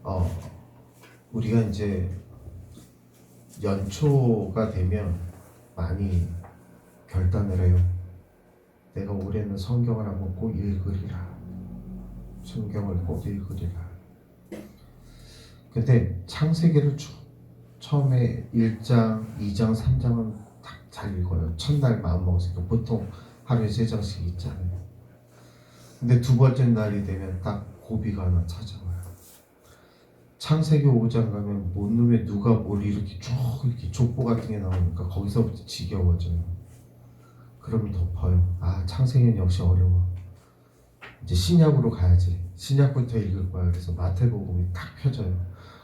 어, 우리가 이제 연초가 되면 많이 결단을 해요. 내가 올해는 성경을 한번 꼭 읽으리라. 성경을 꼭 읽으리라. 근데 창세기를 처음에 1장, 2장, 3장은 딱 잘 읽어요. 첫날 마음먹었으니까 보통 하루에 3장씩 읽잖아요. 근데 두 번째 날이 되면 딱 고비가 하나 찾아와요. 창세기 5장 가면 뭔 놈에 누가 뭘 이렇게 쭉 이렇게 족보 같은 게 나오니까 거기서부터 지겨워져요. 그러면 덮어요. 아, 창세기는 역시 어려워. 이제 신약으로 가야지. 신약부터 읽을 거야. 그래서 마태복음이 딱 펴져요.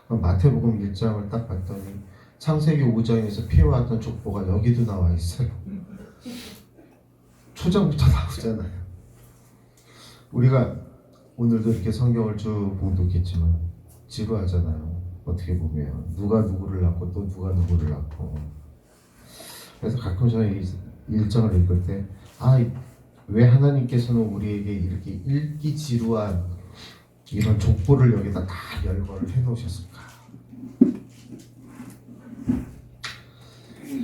그럼 마태복음 1장을 딱 봤더니 창세기 5장에서 피해왔던 족보가 여기도 나와 있어요. 초장부터 나오잖아요. 우리가 오늘도 이렇게 성경을 쭉 봉독했지만 지루하잖아요. 어떻게 보면 누가 누구를 낳고 또 누가 누구를 낳고. 그래서 가끔 저는 이 1장을 읽을 때 왜 하나님께서는 우리에게 이렇게 읽기 지루한 이런 족보를 여기다 다 열거를 해놓으셨을까?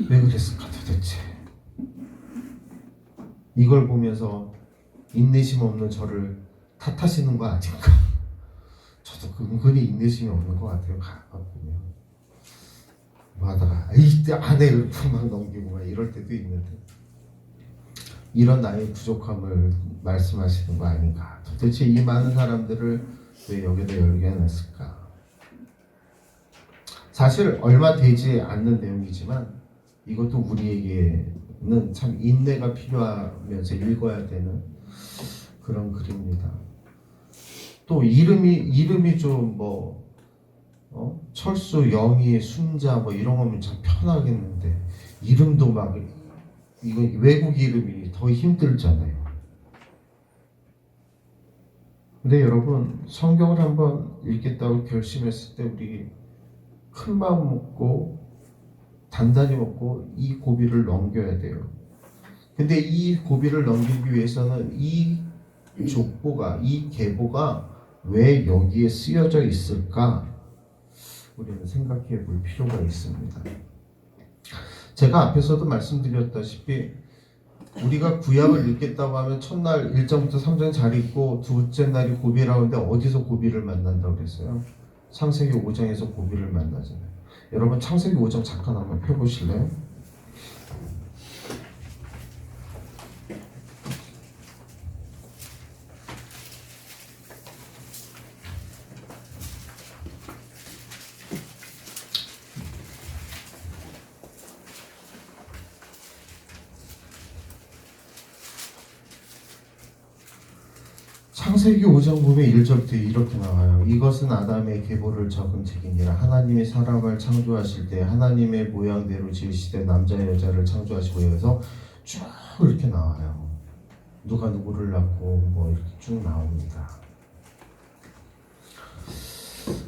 왜 그랬을까 도대체? 이걸 보면서 인내심 없는 저를 탓하시는 거 아닌가? 저도 은근히 인내심이 없는 것 같아요. 보면 뭐 하다가 이때 안에 막 넘기고 막 이럴 때도 있는데 이런 나의 부족함을 말씀하시는 거 아닌가? 도대체 이 많은 사람들을 왜 여기다 열게 해놨을까? 사실 얼마 되지 않는 내용이지만 이것도 우리에게는 참 인내가 필요하면서 읽어야 되는 그런 글입니다. 또 이름이 좀 철수, 영희, 순자 뭐 이런 거면 참 편하겠는데 이름도 막 이거 외국 이름이 더 힘들잖아요. 근데 여러분 성경을 한번 읽겠다고 결심했을 때 우리 큰 마음 먹고 단단히 먹고 이 고비를 넘겨야 돼요. 근데 이 고비를 넘기기 위해서는 이 족보가 이 계보가 왜 여기에 쓰여져 있을까? 우리는 생각해 볼 필요가 있습니다. 제가 앞에서도 말씀드렸다시피 우리가 구약을 읽겠다고 하면 첫날 1장부터 3장 잘 읽고 두째 날이 고비라고 하는데 어디서 고비를 만난다고 그랬어요? 창세기 5장에서 고비를 만나잖아요. 여러분 창세기 5장 잠깐 한번 펴보실래요? 창세기 5장 보면 1절부터 이렇게 나와요. 이것은 아담의 계보를 적은 책이니라. 하나님이 사람을 창조하실 때 하나님의 모양대로 지으시되 남자 여자를 창조하시고 여기서 쭉 이렇게 나와요. 누가 누구를 낳고 뭐 이렇게 쭉 나옵니다.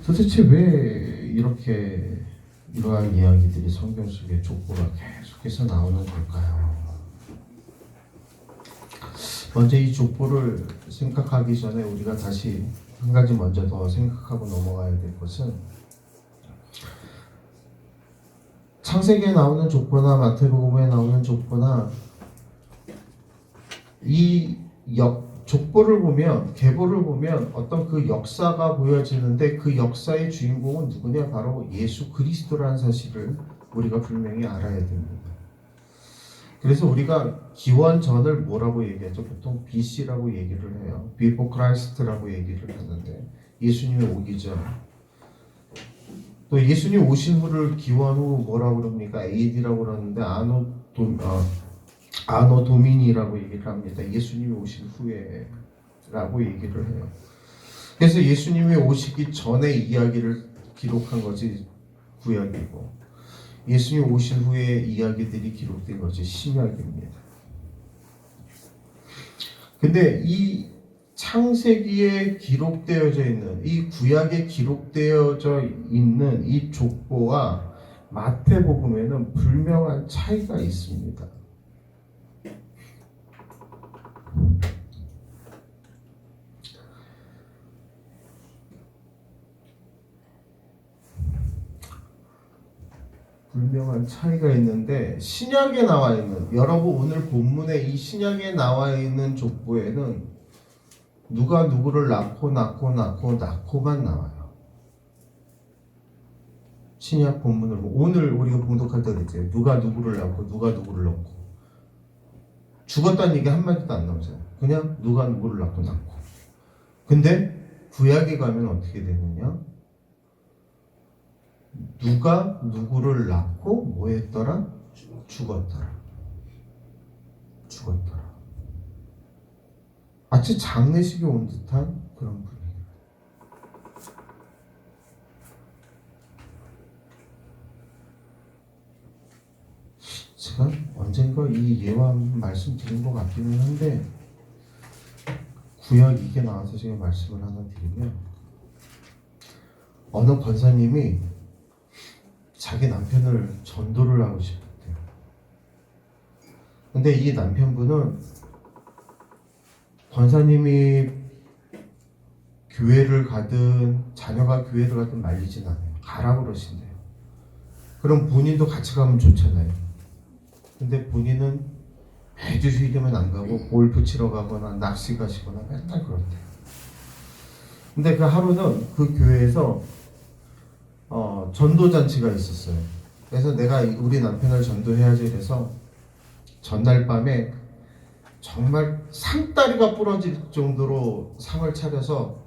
도대체 왜 이렇게 이러한 이야기들이 성경 속에 족보가 계속해서 나오는 걸까요? 먼저 이 족보를 생각하기 전에 우리가 다시 한 가지 먼저 더 생각하고 넘어가야 될 것은 창세기에 나오는 족보나 마태복음에 나오는 족보나 이 족보를 보면 계보를 보면 어떤 그 역사가 보여지는데 그 역사의 주인공은 누구냐? 바로 예수 그리스도라는 사실을 우리가 분명히 알아야 됩니다. 그래서 우리가 기원전을 뭐라고 얘기하죠? 보통 BC라고 얘기를 해요. Before Christ라고 얘기를 하는데 예수님의 오기죠. 또 예수님 오신 후를 기원 후 뭐라고 그럽니까? AD라고 그러는데 아노 도미니라고 얘기를 합니다. 예수님이 오신 후에라고 얘기를 해요. 그래서 예수님이 오시기 전의 이야기를 기록한 것이 구약이고 예수님 오신 후에 이야기들이 기록된 것이 신약입니다. 근데 이 창세기에 기록되어져 있는 이 구약에 기록되어져 있는 이 족보와 마태복음에는 분명한 차이가 있습니다. 분명한 차이가 있는데 신약에 나와 있는 여러분 오늘 본문에 이 신약에 나와 있는 족보에는 누가 누구를 낳고만 나와요. 신약 본문을 오늘 우리가 봉독할 때 그랬죠. 누가 누구를 낳고 누가 누구를 낳고 죽었다는 얘기 한마디도 안 나오잖아요. 그냥 누가 누구를 낳고. 근데 구약에 가면 어떻게 되느냐? 누가 누구를 낳고 뭐 했더라? 죽었더라. 마치 장례식에 온 듯한 그런 분위기. 제가 언젠가 이 예화음 말씀드린 것 같기는 한데 구약 이게 나와서 제가 말씀을 하나 드리면 어느 권사님이 자기 남편을 전도를 하고 싶었대요. 근데 이 남편분은 권사님이 교회를 가든 자녀가 교회를 가든 말리진 않아요. 가라고 그러신대요. 그럼 본인도 같이 가면 좋잖아요. 근데 본인은 매주 휴일이면 안 가고 골프 치러 가거나 낚시 가시거나 맨날 그렇대요. 근데 그 하루는 그 교회에서 전도잔치가 있었어요. 그래서 내가 우리 남편을 전도해야지 그래서 전날 밤에 정말 상다리가 부러질 정도로 상을 차려서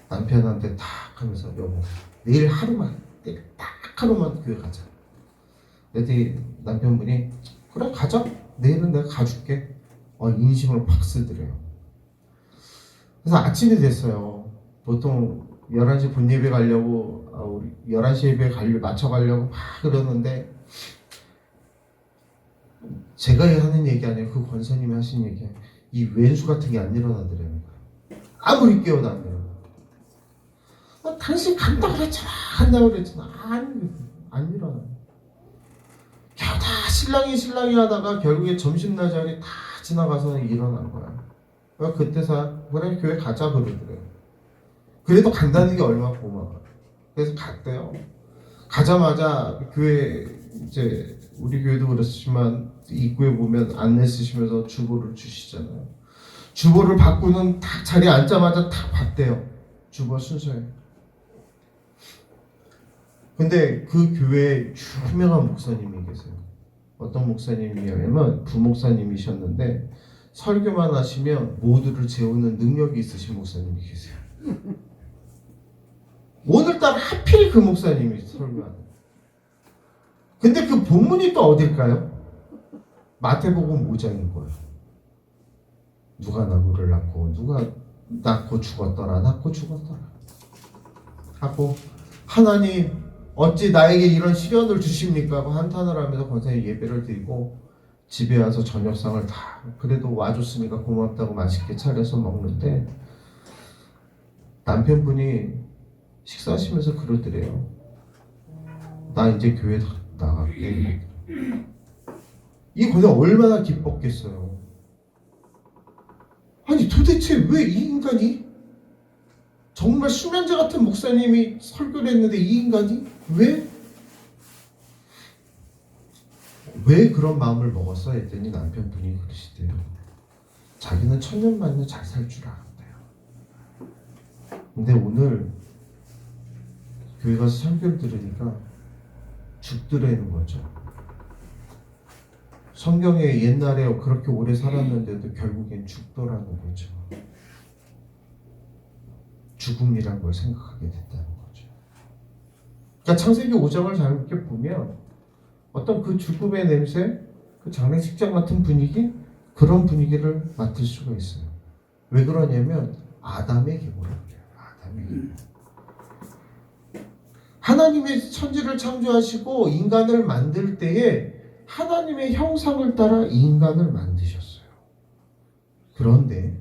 남편한테 탁 하면서 여보 내일 하루만 교회 가자. 그랬더니 남편분이 그래 가자. 내일은 내가 가줄게. 인심을 팍 쓰더래요. 그래서 아침이 됐어요. 보통 11시 본예배 가려고 우리 11시 예배 맞춰 가려고 막 그러는데 제가 하는 얘기 아니에요. 그 권사님이 하신 얘기예요. 이 왼수 같은 게 안 일어나더래요. 아무리 깨워놨네요. 당신 간다고 그랬잖아. 안 일어나요. 겨우 다 신랑이 하다가 결국에 점심나자리 다 지나가서 일어난 거야. 그때서 그래 교회 가자 그러더래요. 그래도 간다는 게 얼마나 고마워요. 그래서 갔대요. 가자마자 교회 이제 우리 교회도 그렇지만 입구에 보면 안내 쓰시면서 주보를 주시잖아요. 주보를 받고는 딱 자리에 앉자마자 딱 봤대요. 주보 순서에. 근데 그 교회에 유명한 목사님이 계세요. 어떤 목사님이냐면 부목사님이셨는데 설교만 하시면 모두를 재우는 능력이 있으신 목사님이 계세요. 오늘따라 하필 그 목사님이 설교하는. 근데 그 본문이 또 어딜까요? 마태복음 5장인 거예요. 누가 누구를 낳고 누가 낳고 죽었더라 하고 하나님 어찌 나에게 이런 시련을 주십니까? 하고 한탄을 하면서 권사님 예배를 드리고 집에 와서 저녁상을 다 그래도 와줬으니까 고맙다고 맛있게 차려서 먹는데 남편분이 식사하시면서 그러더래요. 나 이제 교회 나갈게. 이 권사 얼마나 기뻤겠어요. 아니 도대체 왜 이 인간이 정말 수면제 같은 목사님이 설교를 했는데 이 인간이 왜 그런 마음을 먹었어? 했더니 남편분이 그러시대요. 자기는 천년만년 잘 살 줄 알았대요. 근데 오늘 교회 가서 설교를 들으니까 죽더라는 거죠. 성경에 옛날에 그렇게 오래 살았는데도 결국엔 죽더라는 거죠. 죽음이란 걸 생각하게 됐다는 거죠. 그러니까 창세기 5장을 잘 이렇게 보면 어떤 그 죽음의 냄새, 그 장례식장 같은 분위기, 그런 분위기를 맡을 수가 있어요. 왜 그러냐면 아담의 계보라고 해요. 아담의 계보. 하나님의 천지를 창조하시고 인간을 만들 때에 하나님의 형상을 따라 인간을 만드셨어요. 그런데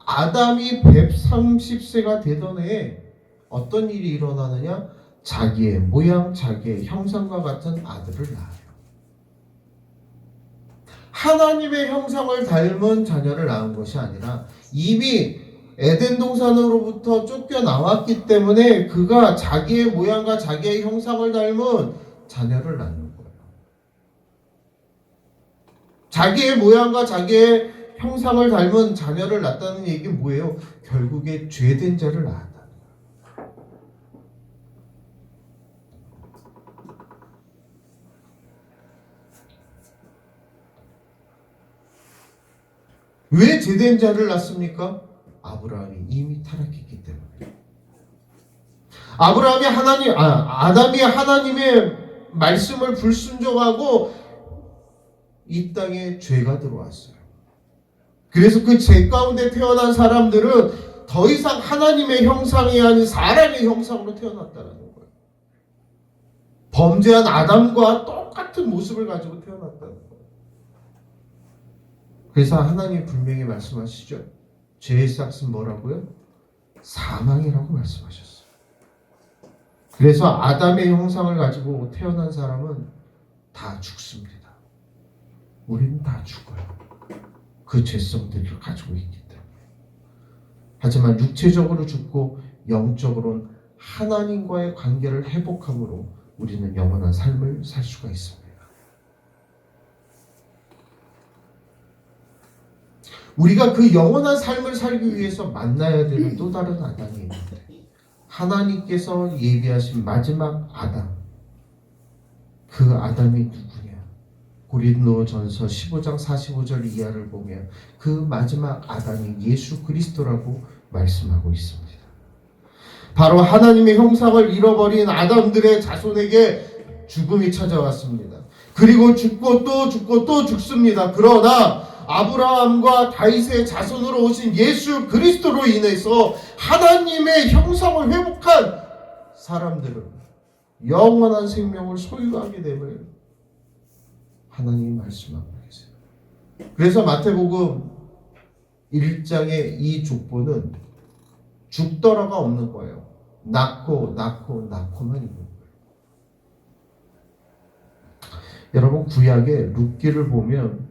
아담이 130세가 되던 해에 어떤 일이 일어나느냐? 자기의 모양, 자기의 형상과 같은 아들을 낳아요. 하나님의 형상을 닮은 자녀를 낳은 것이 아니라 이미 에덴 동산으로부터 쫓겨나왔기 때문에 그가 자기의 모양과 자기의 형상을 닮은 자녀를 낳는 거예요. 자기의 모양과 자기의 형상을 닮은 자녀를 낳았다는 얘기는 뭐예요? 결국에 죄된 자를 낳았다. 왜 죄된 자를 낳습니까? 아브라함이 이미 타락했기 때문에. 아담이 하나님의 말씀을 불순종하고 이 땅에 죄가 들어왔어요. 그래서 그 죄 가운데 태어난 사람들은 더 이상 하나님의 형상이 아닌 사람의 형상으로 태어났다는 거예요. 범죄한 아담과 똑같은 모습을 가지고 태어났다는 거예요. 그래서 하나님 분명히 말씀하시죠. 죄의 싹은 뭐라고요? 사망이라고 말씀하셨어요. 그래서 아담의 형상을 가지고 태어난 사람은 다 죽습니다. 우리는 다 죽어요. 그 죄성들을 가지고 있기 때문에. 하지만 육체적으로 죽고 영적으로는 하나님과의 관계를 회복함으로 우리는 영원한 삶을 살 수가 있습니다. 우리가 그 영원한 삶을 살기 위해서 만나야 되는 또 다른 아담이 있는데, 하나님께서 예비하신 마지막 아담, 그 아담이 누구냐? 고린도전서 15장 45절 이하를 보면 그 마지막 아담이 예수 그리스도라고 말씀하고 있습니다. 바로 하나님의 형상을 잃어버린 아담들의 자손에게 죽음이 찾아왔습니다. 그리고 죽고 또 죽고 또 죽습니다. 그러나 아브라함과 다윗의 자손으로 오신 예수 그리스도로 인해서 하나님의 형상을 회복한 사람들은 영원한 생명을 소유하게 됨을 하나님이 말씀하고 계세요. 그래서 마태복음 1장의 이 족보는 죽더라가 없는 거예요. 낳고만 있는 거예요. 여러분, 구약의 룻기를 보면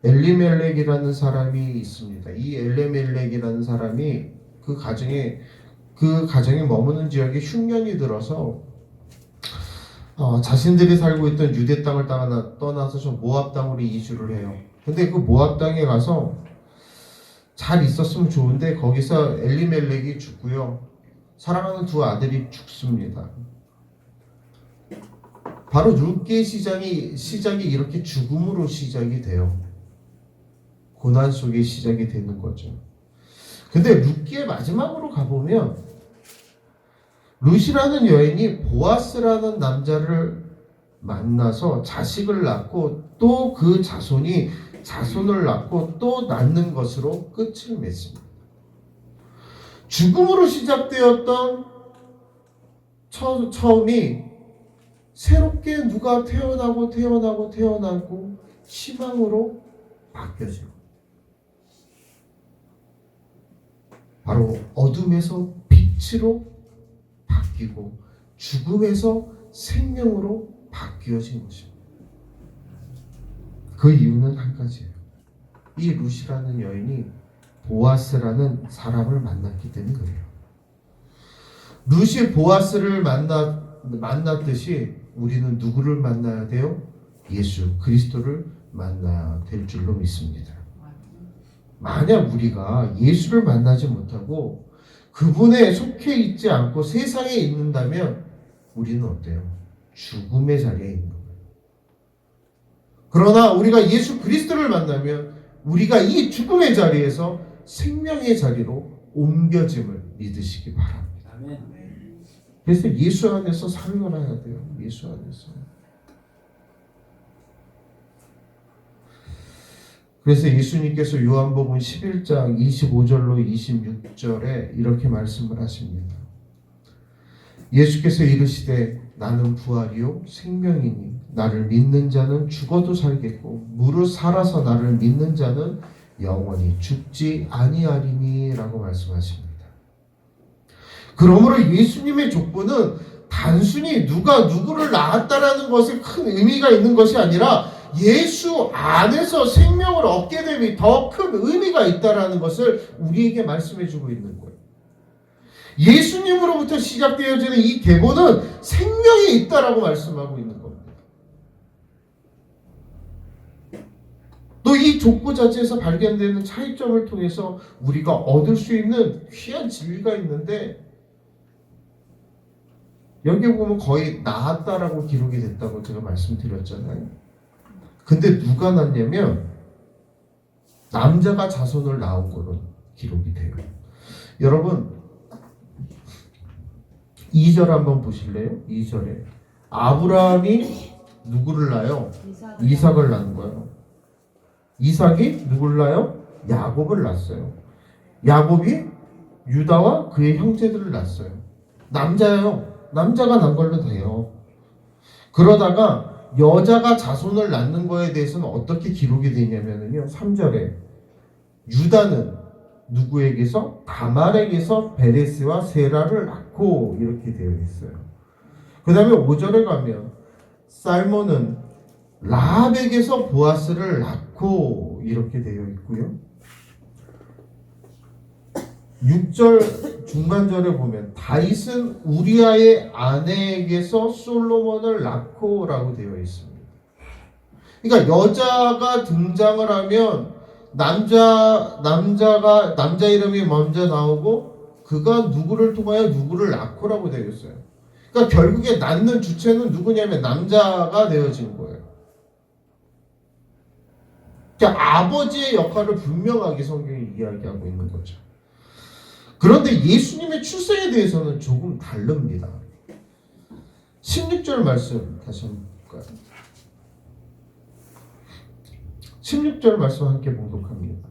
엘리멜렉이라는 사람이 있습니다. 이 엘리멜렉이라는 사람이 그 가정에 머무는 지역에 흉년이 들어서 자신들이 살고 있던 유대 땅을 떠나서 저 모압 땅으로 이주를 해요. 근데 그 모압 땅에 가서 잘 있었으면 좋은데 거기서 엘리멜렉이 죽고요. 사랑하는 두 아들이 죽습니다. 바로 룻기의 시작이 이렇게 죽음으로 시작이 돼요. 고난 속에 시작이 되는 거죠. 근데 룻기의 마지막으로 가보면 룻이라는 여인이 보아스라는 남자를 만나서 자식을 낳고 또 그 자손이 자손을 낳고 또 낳는 것으로 끝을 맺습니다. 죽음으로 시작되었던 처음이 새롭게 누가 태어나고 희망으로 바뀌어져요. 바로 어둠에서 빛으로 바뀌고 죽음에서 생명으로 바뀌어진 것입니다. 그 이유는 한 가지예요. 이 룻이라는 여인이 보아스라는 사람을 만났기 때문에 그래요. 룻이 보아스를 만났듯이 우리는 누구를 만나야 돼요? 예수 그리스도를 만나야 될 줄로 믿습니다. 만약 우리가 예수를 만나지 못하고 그분에 속해 있지 않고 세상에 있는다면 우리는 어때요? 죽음의 자리에 있는 거예요. 그러나 우리가 예수 그리스도를 만나면 우리가 이 죽음의 자리에서 생명의 자리로 옮겨짐을 믿으시기 바랍니다. 그래서 예수 안에서 살아가야 돼요. 예수 안에서. 그래서 예수님께서 요한복음 11장 25절로 26절에 이렇게 말씀을 하십니다. 예수께서 이르시되 나는 부활이요 생명이니 나를 믿는 자는 죽어도 살겠고 무릇 살아서 나를 믿는 자는 영원히 죽지 아니하리니 라고 말씀하십니다. 그러므로 예수님의 족보는 단순히 누가 누구를 낳았다라는 것에 큰 의미가 있는 것이 아니라 예수 안에서 생명을 얻게 됨이 더 큰 의미가 있다라는 것을 우리에게 말씀해 주고 있는 거예요. 예수님으로부터 시작되어지는 이 계보는 생명이 있다라고 말씀하고 있는 겁니다. 또 이 족보 자체에서 발견되는 차이점을 통해서 우리가 얻을 수 있는 귀한 진리가 있는데, 여기 보면 거의 낳았다라고 기록이 됐다고 제가 말씀드렸잖아요. 근데 누가 낳냐면 남자가 자손을 낳은 거로 기록이 돼요. 여러분 2절 한번 보실래요? 2절에 아브라함이 누구를 낳아요? 이삭을 낳은 거예요. 이삭이 누구를 낳아요? 야곱을 낳았어요. 야곱이 유다와 그의 형제들을 낳았어요. 남자예요. 남자가 난 걸로 돼요. 그러다가 여자가 자손을 낳는 거에 대해서는 어떻게 기록이 되냐면요, 3절에 유다는 누구에게서? 다말에게서 베레스와 세라를 낳고, 이렇게 되어 있어요. 그 다음에 5절에 가면 살몬은 라합에게서 보아스를 낳고, 이렇게 되어 있고요. 6절 중간절에 보면 다윗은 우리아의 아내에게서 솔로몬을 낳고 라고 되어 있습니다. 그러니까 여자가 등장을 하면 남자 이름이 먼저 나오고 그가 누구를 통하여 누구를 낳고라고 되어 있어요. 그러니까 결국에 낳는 주체는 누구냐면 남자가 되어진 거예요. 그러니까 아버지의 역할을 분명하게 성경이 이야기하고 있는 거죠. 그런데 예수님의 출생에 대해서는 조금 다릅니다. 16절 말씀 다시 한번 볼까요? 16절 말씀 함께 봉독합니다.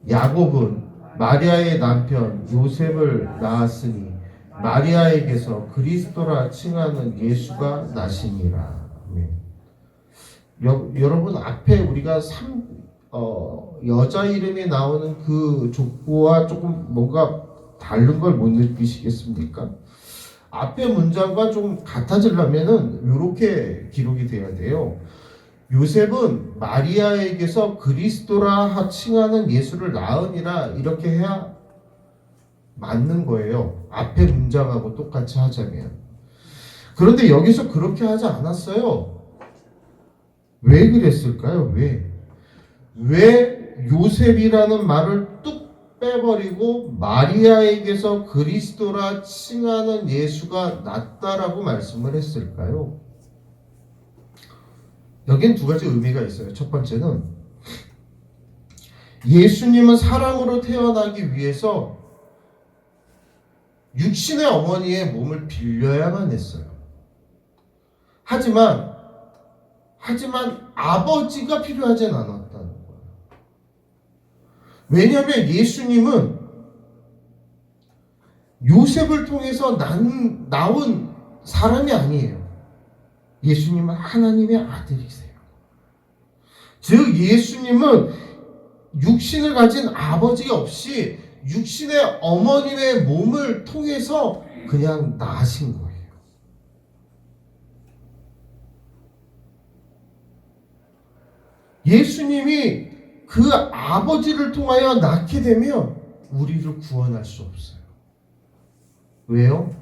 야곱은 마리아의 남편 요셉을 낳았으니 마리아에게서 그리스도라 칭하는 예수가 나시니라. 여러분 앞에 우리가 여자 이름이 나오는 그 족보와 조금 뭔가 다른 걸 못 느끼시겠습니까? 앞에 문장과 좀 같아지려면은 이렇게 기록이 돼야 돼요. 요셉은 마리아에게서 그리스도라 칭하는 예수를 낳으니라, 이렇게 해야 맞는 거예요. 앞에 문장하고 똑같이 하자면. 그런데 여기서 그렇게 하지 않았어요. 왜 그랬을까요? 왜 요셉이라는 말을 뚝 빼버리고 마리아에게서 그리스도라 칭하는 예수가 낫다라고 말씀을 했을까요? 여긴 두 가지 의미가 있어요. 첫 번째는 예수님은 사람으로 태어나기 위해서 육신의 어머니의 몸을 빌려야만 했어요. 하지만 아버지가 필요하진 않았다는 거예요. 왜냐하면 예수님은 요셉을 통해서 나온 사람이 아니에요. 예수님은 하나님의 아들이세요. 즉 예수님은 육신을 가진 아버지가 없이 육신의 어머님의 몸을 통해서 그냥 나신 거예요. 예수님이 그 아버지를 통하여 낳게 되면 우리를 구원할 수 없어요. 왜요?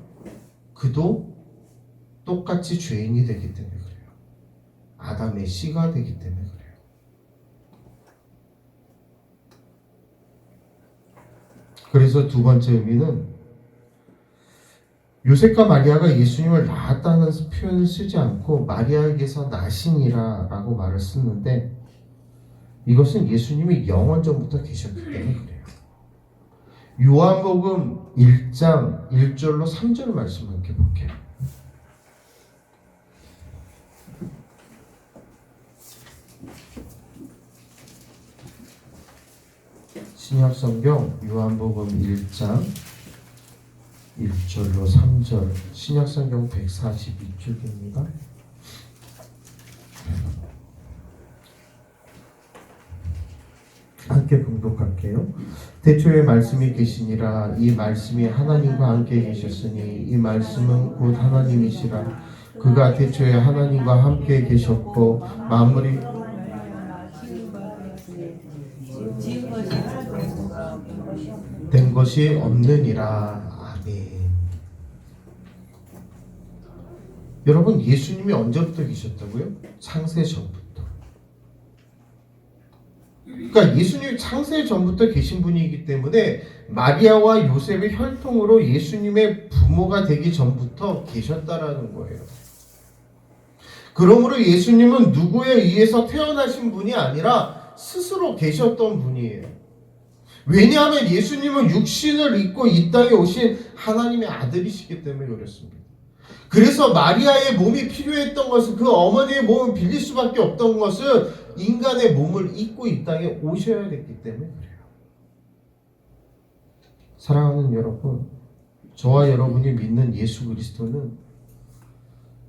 그도 똑같이 죄인이 되기 때문에 그래요. 아담의 씨가 되기 때문에 그래요. 그래서 두 번째 의미는 요셉과 마리아가 예수님을 낳았다는 표현을 쓰지 않고 마리아에게서 나시니라 라고 말을 쓰는데, 이것은 예수님이 영원전부터 계셨기 때문에 그래요. 요한복음 1장 1절로 3절 말씀 함께 볼게요. 신약성경 요한복음 1장 1절로 3절, 신약성경 142쪽입니다. 함께 봉독할게요. 태초에 말씀이 계시니라. 이 말씀이 하나님과 함께 계셨으니 이 말씀은 곧 하나님이시라. 그가 태초에 하나님과 함께 계셨고 만물이 것이 없느니라. 아멘. 여러분, 예수님이 언제부터 계셨다고요? 창세 전부터. 그러니까 예수님이 창세 전부터 계신 분이기 때문에 마리아와 요셉의 혈통으로 예수님의 부모가 되기 전부터 계셨다라는 거예요. 그러므로 예수님은 누구에 의해서 태어나신 분이 아니라 스스로 계셨던 분이에요. 왜냐하면 예수님은 육신을 입고 이 땅에 오신 하나님의 아들이시기 때문에 그렇습니다. 그래서 마리아의 몸이 필요했던 것은, 그 어머니의 몸을 빌릴 수밖에 없던 것은 인간의 몸을 입고 이 땅에 오셔야 됐기 때문에 그래요. 사랑하는 여러분, 저와 여러분이 믿는 예수 그리스도는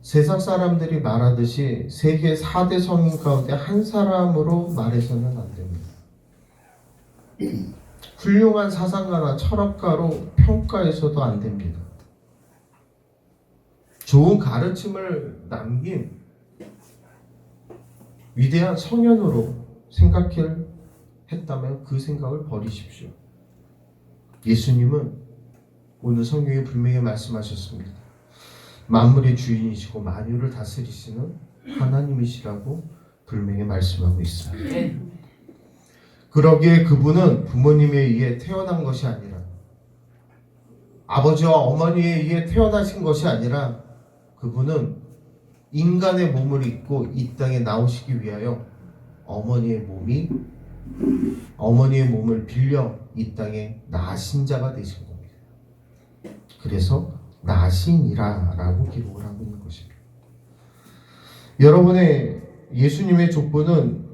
세상 사람들이 말하듯이 세계 4대 성인 가운데 한 사람으로 말해서는 안 됩니다. 훌륭한 사상가나 철학가로 평가해서도 안 됩니다. 좋은 가르침을 남긴 위대한 성현으로 생각했다면 그 생각을 버리십시오. 예수님은 오늘 성경에 분명히 말씀하셨습니다. 만물의 주인이시고 만유를 다스리시는 하나님이시라고 분명히 말씀하고 있어요. 그러기에 그분은 부모님에 의해 태어난 것이 아니라, 아버지와 어머니에 의해 태어나신 것이 아니라, 그분은 인간의 몸을 입고 이 땅에 나오시기 위하여 어머니의 몸을 빌려 이 땅에 나신 자가 되신 겁니다. 그래서 나신이라라고 기록을 하고 있는 것입니다. 여러분의 예수님의 족보는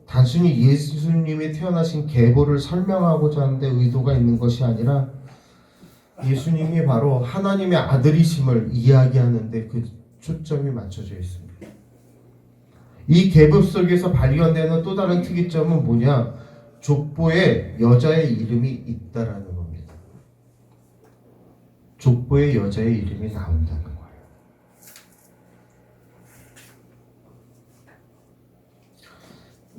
단순히 예수님이 태어나신 계보를 설명하고자 하는데 의도가 있는 것이 아니라, 예수님이 바로 하나님의 아들이심을 이야기하는데 그 초점이 맞춰져 있습니다. 이 계보 속에서 발견되는 또 다른 특이점은 뭐냐? 족보에 여자의 이름이 있다라는 겁니다. 족보에 여자의 이름이 나온다는 거예요.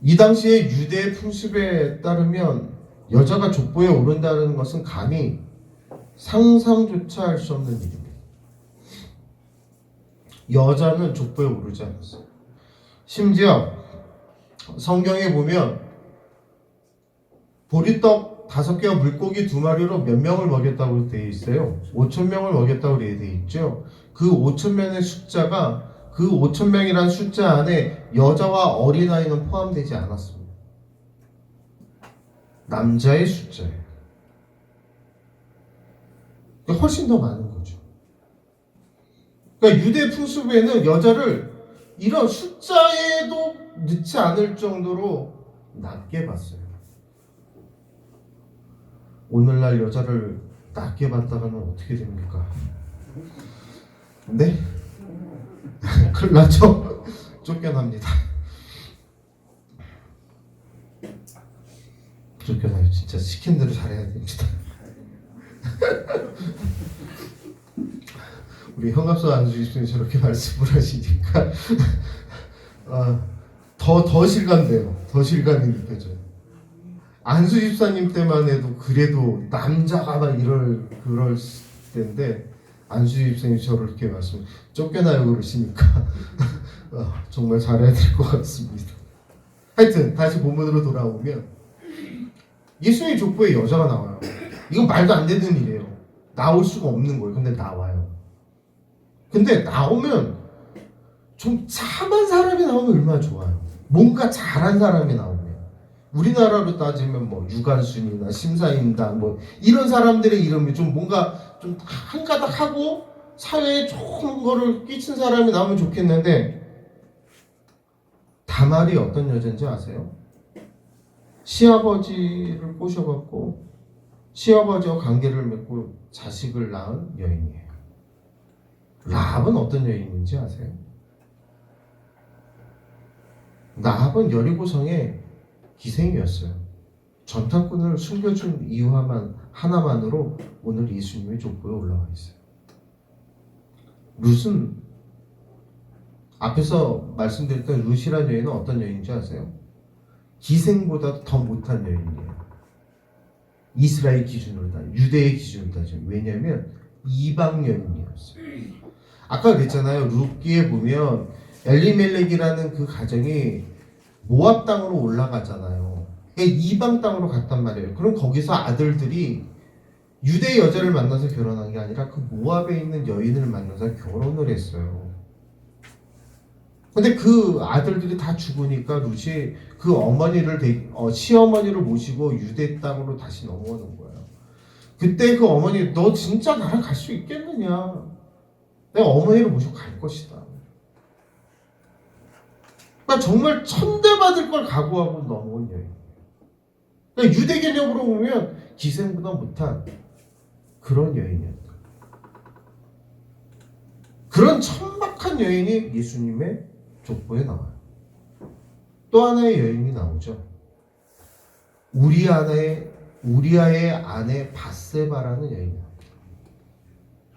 이 당시에 유대의 풍습에 따르면 여자가 족보에 오른다는 것은 감히 상상조차 할 수 없는 일입니다. 여자는 족보에 오르지 않았어요. 심지어 성경에 보면 보리떡 5개와 물고기 2마리로 몇 명을 먹였다고 되어 있어요. 5,000명을 먹였다고 되어 있죠. 그 5,000명의 숫자가, 그 5,000명이라는 숫자 안에 여자와 어린아이는 포함되지 않았습니다. 남자의 숫자예요. 훨씬 더 많은 거죠. 그러니까 유대 풍습에는 여자를 이런 숫자에도 넣지 않을 정도로 낮게 봤어요. 오늘날 여자를 낮게 봤다가는 어떻게 됩니까? 네? 큰일 나죠? 쫓겨납니다. 쫓겨나요. 진짜 시킨 대로 잘해야 됩니다. 우리 형갑사 안수집사님이 저렇게 말씀을 하시니까 더 실감돼요. 더 실감이 느껴져요. 안수집사님 때만 해도 그래도 남자가 막 그럴 때인데, 안수집사님이 저렇게 말씀, 쫓겨나요 그러시니까 정말 잘해야 될 것 같습니다. 하여튼 다시 본문으로 돌아오면 예수님의 족보에 여자가 나와요. 이건 말도 안 되는 일이에요. 나올 수가 없는 거예요. 근데 나와요. 근데 나오면 좀 참한 사람이 나오면 얼마나 좋아요. 뭔가 잘한 사람이 나오면. 우리나라로 따지면 뭐 유관순이나 심사임당 뭐 이런 사람들의 이름이 좀 뭔가 좀 한가닥 하고 사회에 좋은 거를 끼친 사람이 나오면 좋겠는데, 다말이 어떤 여자인지 아세요? 시아버지를 꼬셔갖고 시아버지와 관계를 맺고 자식을 낳은 여인이에요. 라합은 어떤 여인인지 아세요? 라합은 여리고성의 기생이었어요. 전타꾼을 숨겨준 이유 하나만으로 오늘 예수님의 족보에 올라와 있어요. 룻은, 앞에서 말씀드렸던 룻이라는 여인은 어떤 여인인지 아세요? 기생보다 더 못한 여인이에요. 이스라엘 기준으로 유대의 기준으로 따지면. 왜냐하면 이방 여인이었어요. 아까 그랬잖아요. 룻기에 보면 엘리멜렉이라는 그 가정이 모압 땅으로 올라가잖아요. 그러니까 이방 땅으로 갔단 말이에요. 그럼 거기서 아들들이 유대 여자를 만나서 결혼한 게 아니라 그 모압에 있는 여인을 만나서 결혼을 했어요. 근데 그 아들들이 다 죽으니까 룻이 그 어머니를 시어머니를 모시고 유대 땅으로 다시 넘어오는 거예요. 그때 그 어머니, 너 진짜 나랑 갈 수 있겠느냐? 내가 어머니를 모시고 갈 것이다. 그러니까 정말 천대받을 걸 각오하고 넘어온 여인. 그러니까 유대 개념으로 보면 기생보다 못한 그런 여인이었다. 그런 천박한 여인이 예수님의 족보에 나와요. 또 하나의 여인이 나오죠. 우리아의 아내 바세바라는 여인이에요.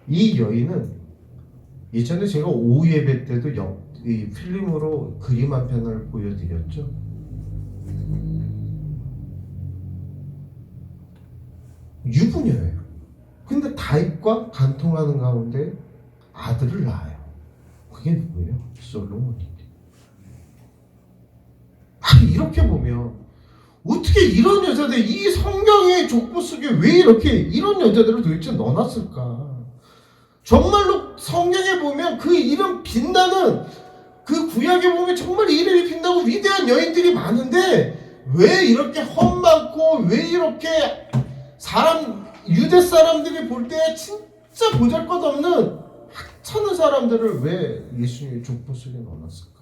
이 여인은 예전에 제가 오후 예배 때도 이 필름으로 그림 한 편을 보여드렸죠. 유부녀예요. 근데 다윗과 간통하는 가운데 아들을 낳아요. 그게 누구예요? 솔로몬이. 이렇게 보면 어떻게 이런 여자들, 이 성경의 족보 속에 왜 이렇게 이런 여자들을 도대체 넣어놨을까? 정말로 성경에 보면 그 이름 빛나는, 그 구약에 보면 정말 이름이 빛나고 위대한 여인들이 많은데 왜 이렇게 험많고, 왜 이렇게 유대 사람들이 볼 때 진짜 보잘것없는 하찮은 사람들을 왜 예수님의 족보 속에 넣어놨을까?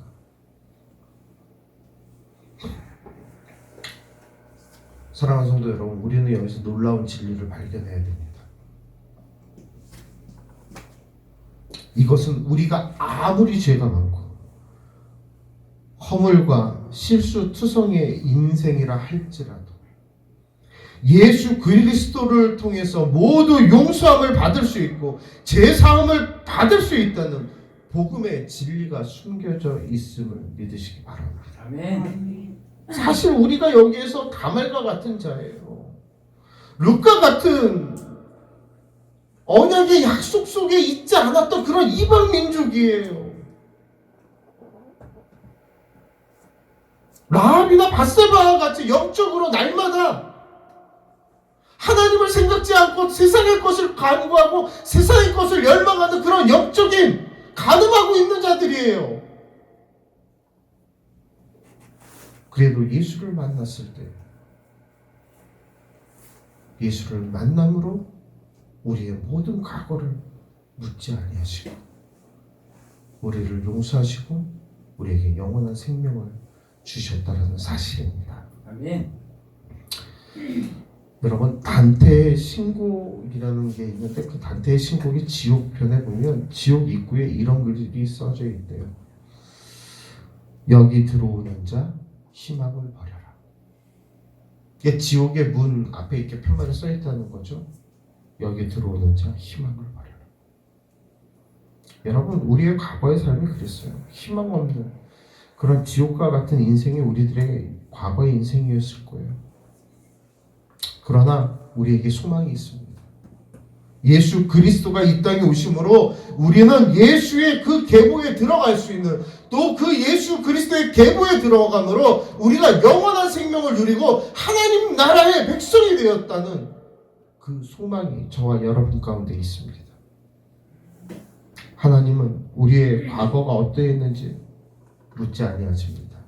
사랑하는 성도 여러분, 우리는 여기서 놀라운 진리를 발견해야 됩니다. 이것은 우리가 아무리 죄가 많고 허물과 실수 투성이의 인생이라 할지라도 예수 그리스도를 통해서 모두 용서함을 받을 수 있고 제사함을 받을 수 있다는 복음의 진리가 숨겨져 있음을 믿으시기 바랍니다. 아멘. 사실 우리가 여기에서 다말과 같은 자예요. 룻과 같은 언약의 약속 속에 있지 않았던 그런 이방 민족이에요. 라합이나 바세바와 같이 영적으로 날마다 하나님을 생각지 않고 세상의 것을 간구하고 세상의 것을 열망하는 그런 영적인 간음하고 있는 자들이에요. 그래도 예수를 만났을 때 예수를 만남으로 우리의 모든 과거를 묻지 아니하시고 우리를 용서하시고 우리에게 영원한 생명을 주셨다는 사실입니다. 아멘. 여러분, 단테의 신곡이라는 게 있는데 그 단테의 신곡이 지옥편에 보면 지옥 입구에 이런 글이 써져 있대요. 여기 들어오는 자 희망을 버려라. 이게 지옥의 문 앞에 이렇게 편말에 써 있다는 거죠. 여기 들어오는 자 희망을 버려라. 여러분, 우리의 과거의 삶이 그랬어요. 희망 없는 그런 지옥과 같은 인생이 우리들의 과거의 인생이었을 거예요. 그러나 우리에게 소망이 있습니다. 예수 그리스도가 이 땅에 오심으로 우리는 예수의 그 계보에 들어갈 수 있는, 또 그 예수 그리스도의 계보에 들어감으로 우리가 영원한 생명을 누리고 하나님 나라의 백성이 되었다는 그 소망이 저와 여러분 가운데 있습니다. 하나님은 우리의 과거가 어떠했는지 묻지 아니하십니다.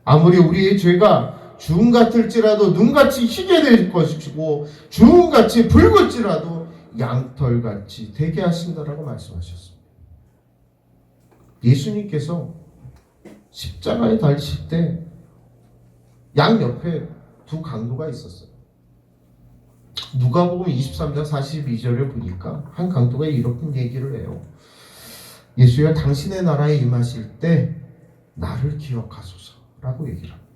아무리 우리의 죄가 주홍 같을지라도 눈같이 희게 될 것이고 주홍같이 붉을지라도 양털같이 되게 하신다라고 말씀하셨습니다. 예수님께서 십자가에 달리실 때 양 옆에 두 강도가 있었어요. 누가복음 23장 42절을 보니까 한 강도가 이렇게 얘기를 해요. 예수여, 당신의 나라에 임하실 때 나를 기억하소서라고 얘기를 합니다.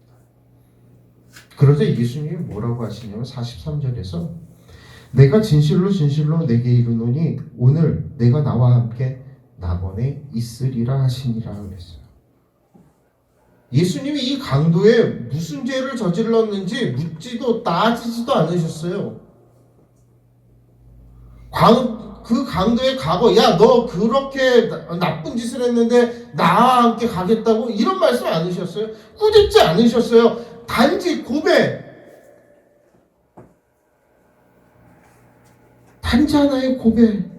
그러자 예수님이 뭐라고 하시냐면 43절에서 내가 진실로 진실로 내게 이르노니 오늘 내가 나와 함께 낙원에 있으리라 하시니라 그랬어요. 예수님이 이 강도에 무슨 죄를 저질렀는지 묻지도 따지지도 않으셨어요. 그 강도의 과거, 야, 너 그렇게 나쁜 짓을 했는데 나와 함께 가겠다고 이런 말씀 안 하셨어요. 꾸짖지 않으셨어요. 단지 고백. 단지 하나의 고백.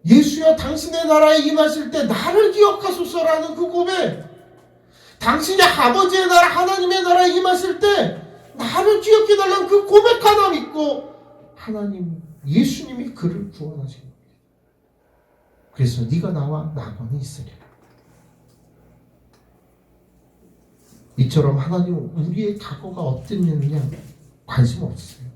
예수여, 당신의 나라에 임하실 때 나를 기억하소서라는 그 고백. 당신의 아버지의 나라, 하나님의 나라에 임하실 때 나를 기억해달라는 그 고백 하나 믿고 하나님, 예수님이 그를 구원하신 겁니다. 그래서 네가 나와 나고는 있으리라. 이처럼 하나님은 우리의 과거가 어땠느냐 관심 없으세요.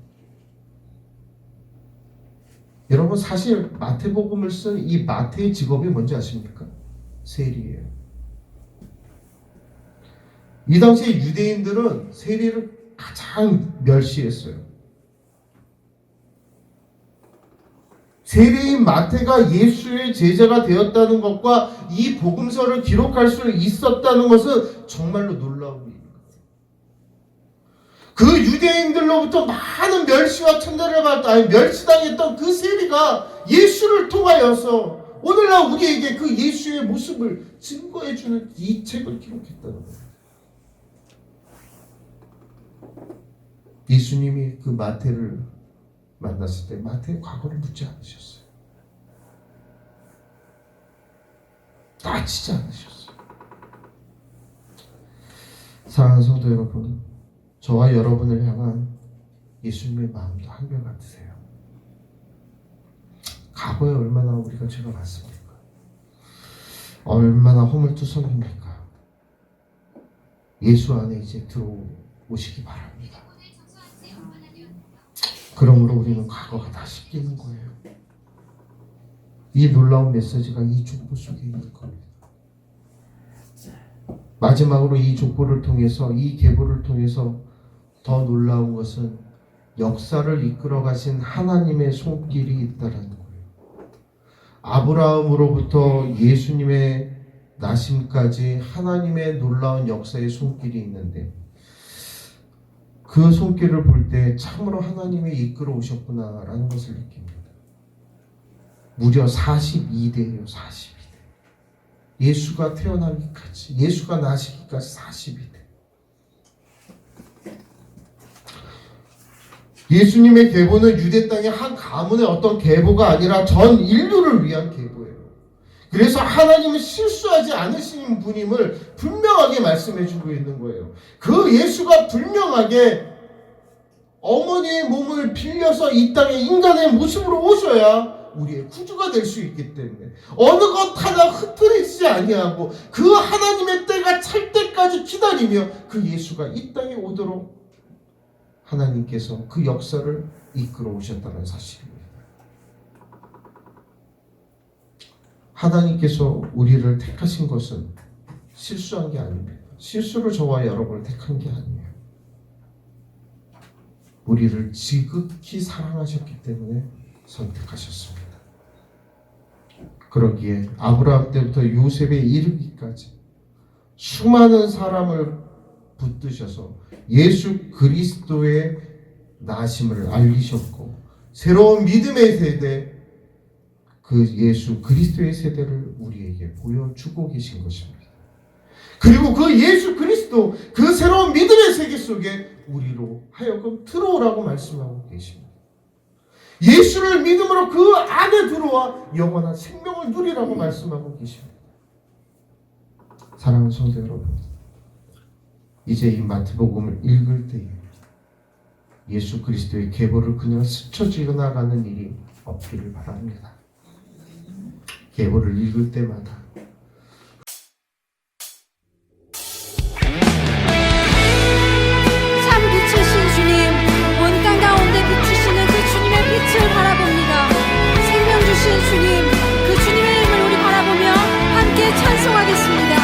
여러분, 사실 마태복음을 쓴 이 마태의 직업이 뭔지 아십니까? 세리예요. 이 당시에 유대인들은 세리를 가장 멸시했어요. 세리인 마태가 예수의 제자가 되었다는 것과 이 복음서를 기록할 수 있었다는 것은 정말로 놀라운 일입니다. 그 유대인들로부터 많은 멸시와 천대를 받았다, 멸시당했던 그 세리가 예수를 통하여서 오늘날 우리에게 그 예수의 모습을 증거해주는 이 책을 기록했다는 거예요. 예수님이 그 마태를 만났을 때 마태의 과거를 묻지 않으셨어요. 따지지 않으셨어요. 사랑하는 성도 여러분, 저와 여러분을 향한 예수님의 마음도 한결같으세요. 과거에 얼마나 우리가 죄가 많습니까? 얼마나 허물투성입니까? 예수 안에 이제 들어오시기 바랍니다. 그러므로 우리는 과거가 다 씻기는 거예요. 이 놀라운 메시지가 이 족보 속에 있는 겁니다. 마지막으로 이 족보를 통해서, 이 계보를 통해서 더 놀라운 것은 역사를 이끌어 가신 하나님의 손길이 있다라는 거예요. 아브라함으로부터 예수님의 나심까지 하나님의 놀라운 역사의 손길이 있는데, 그 손길을 볼 때 참으로 하나님이 이끌어 오셨구나라는 것을 느낍니다. 무려 42대예요. 42대. 예수가 태어나기까지, 예수가 나시기까지 42대. 예수님의 계보는 유대 땅의 한 가문의 어떤 계보가 아니라 전 인류를 위한 계보예요. 그래서 하나님은 실수하지 않으신 분임을 분명하게 말씀해주고 있는 거예요. 그 예수가 분명하게 어머니의 몸을 빌려서 이 땅에 인간의 모습으로 오셔야 우리의 구주가 될 수 있기 때문에 어느 것 하나 흐트리지 아니하고 그 하나님의 때가 찰 때까지 기다리며 그 예수가 이 땅에 오도록 하나님께서 그 역사를 이끌어 오셨다는 사실입니다. 하나님께서 우리를 택하신 것은 실수한 게 아닙니다. 실수로 저와 여러분을 택한 게 아니에요. 우리를 지극히 사랑하셨기 때문에 선택하셨습니다. 그러기에 아브라함 때부터 요셉에 이르기까지 수많은 사람을 붙드셔서 예수 그리스도의 나심을 알리셨고, 새로운 믿음의 세대, 그 예수 그리스도의 세대를 우리에게 보여주고 계신 것입니다. 그리고 그 예수 그리스도, 그 새로운 믿음의 세계 속에 우리로 하여금 들어오라고 말씀하고 계십니다. 예수를 믿음으로 그 안에 들어와 영원한 생명을 누리라고 말씀하고 계십니다. 사랑하는 성도 여러분, 이제 이 마태복음을 읽을 때에 예수 그리스도의 계보를 그냥 스쳐 지나가는 일이 없기를 바랍니다. 계보를 읽을 때마다 참 빛이신 주님, 온 땅 가운데 비추시는 그 주님의 빛을 바라봅니다. 생명 주신 주님, 그 주님의 힘을 우리 바라보며 함께 찬송하겠습니다.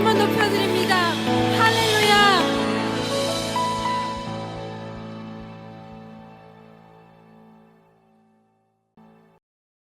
한번 높여드립니다.